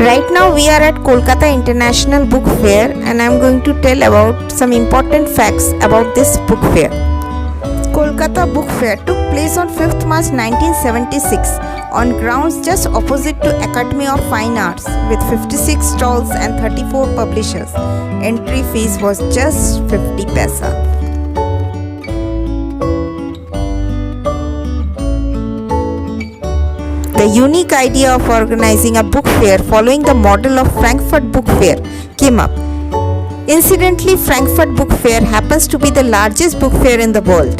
Right now we are at Kolkata International Book Fair and I am going to tell about some important facts about this book fair. Kolkata Book Fair took place on 5th March 1976 on grounds just opposite to Academy of Fine Arts with 56 stalls and 34 publishers. Entry fees was just 50 paisa. The unique idea of organizing a book fair following the model of Frankfurt Book Fair came up. Incidentally, Frankfurt Book Fair happens to be the largest book fair in the world.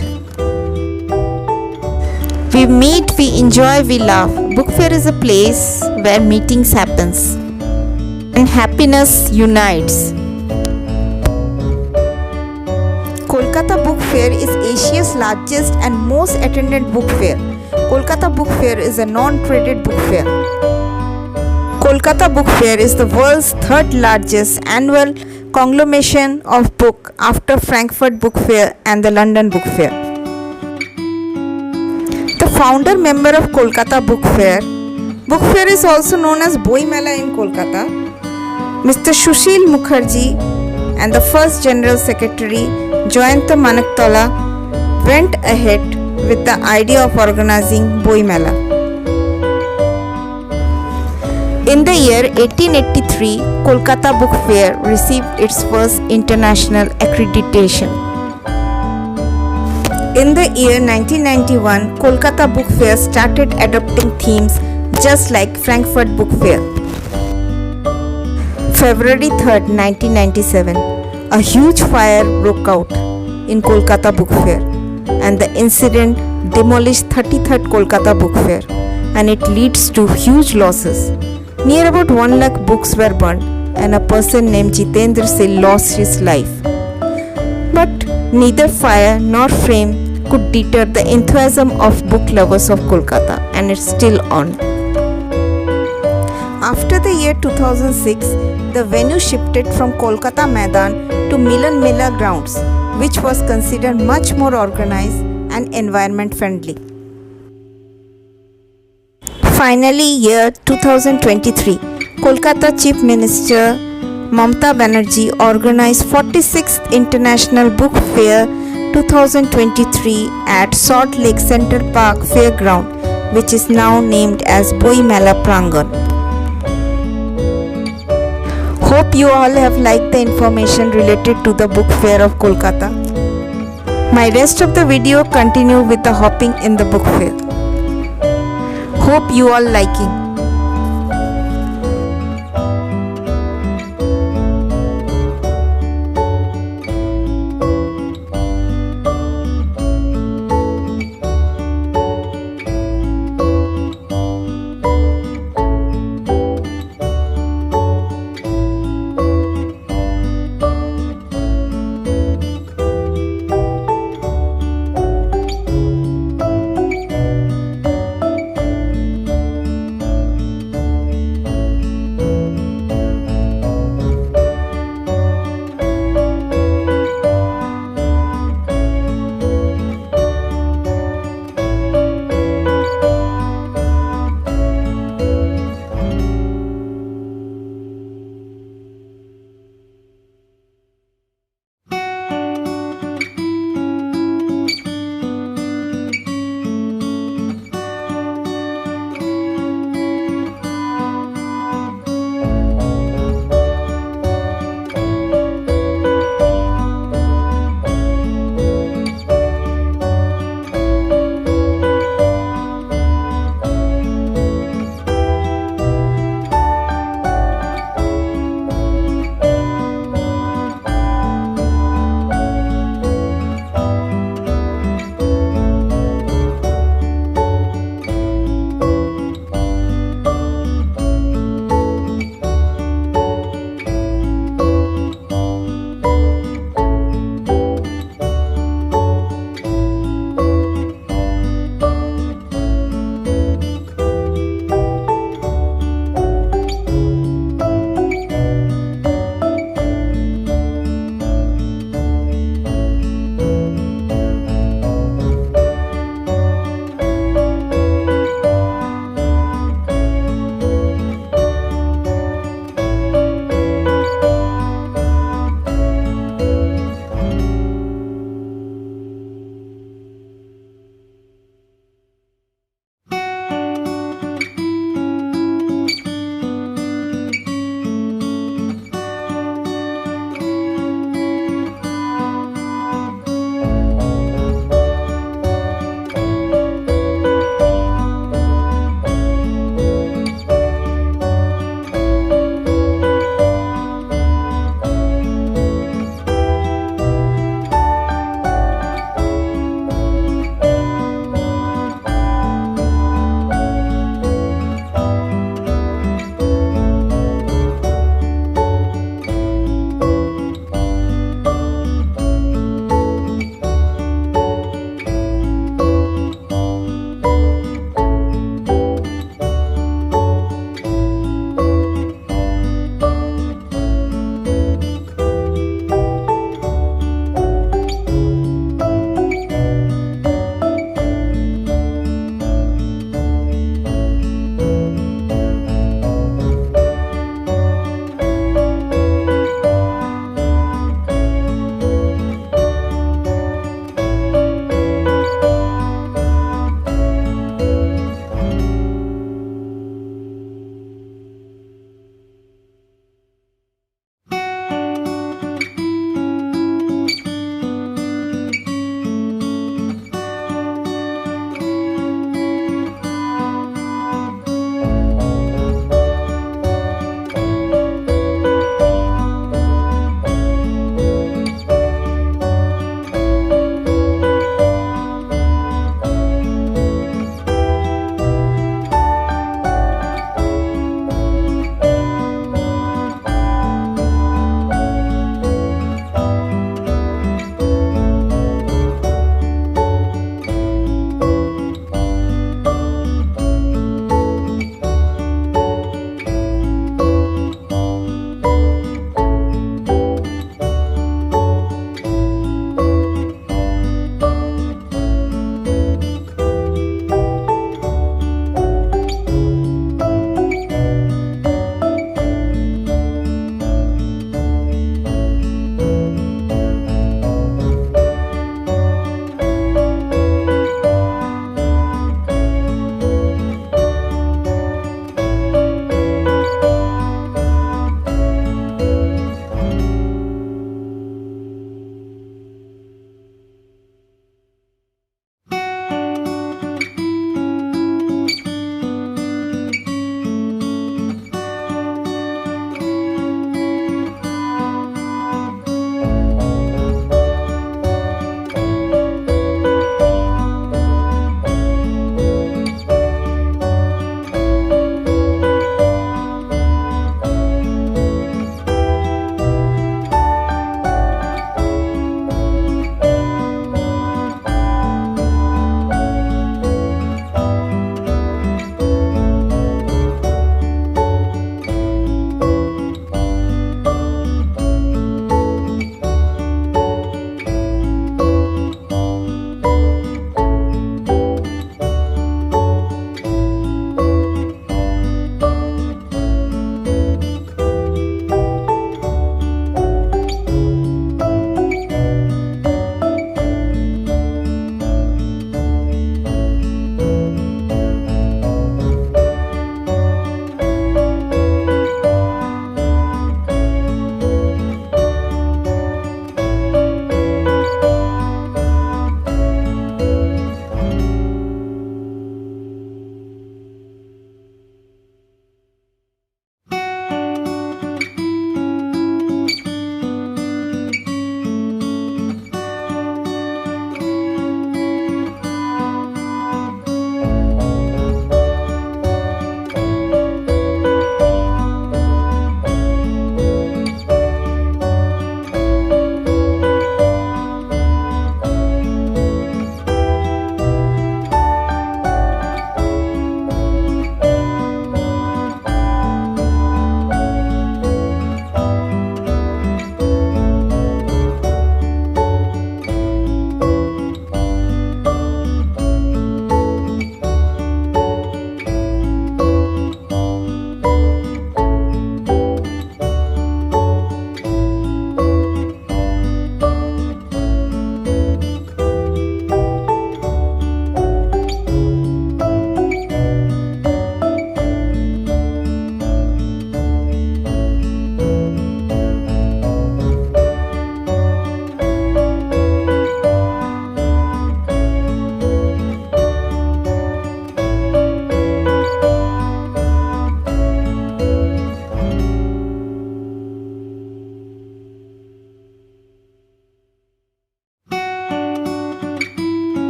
We meet, we enjoy, we laugh. Book fair is a place where meetings happens and happiness unites. Kolkata Book Fair is Asia's largest and most attended book fair. Kolkata Book Fair is a non-traded book fair. Kolkata Book Fair is the world's third largest annual conglomeration of book after Frankfurt Book Fair and the London Book Fair. The founder member of Kolkata Book Fair is also known as Boimela in Kolkata, Mr. Sushil Mukherjea, and the first General Secretary Jayant Manaktala went ahead with the idea of organizing Boimela. In the year 1883, Kolkata Book Fair received its first international accreditation. In the year 1991, Kolkata Book Fair started adopting themes just like Frankfurt Book Fair. February 3rd, 1997, a huge fire broke out in Kolkata Book Fair, and the incident demolished 33rd Kolkata Book Fair, and it leads to huge losses. Near about 1 lakh books were burned and a person named Jitendra lost his life. But neither fire nor flame could deter the enthusiasm of book lovers of Kolkata, and it's still on. After the year 2006, the venue shifted from Kolkata Maidan to Milan Mela grounds, which was considered much more organized and environment friendly. Finally, year 2023, Kolkata Chief Minister Mamata Banerjee organized 46th International Book Fair 2023 at Salt Lake Central Park Fairground, which is now named as Boimela Prangan. Hope you all have liked the information related to the book fair of Kolkata. My rest of the video continue with the hopping in the book fair. Hope you all liking.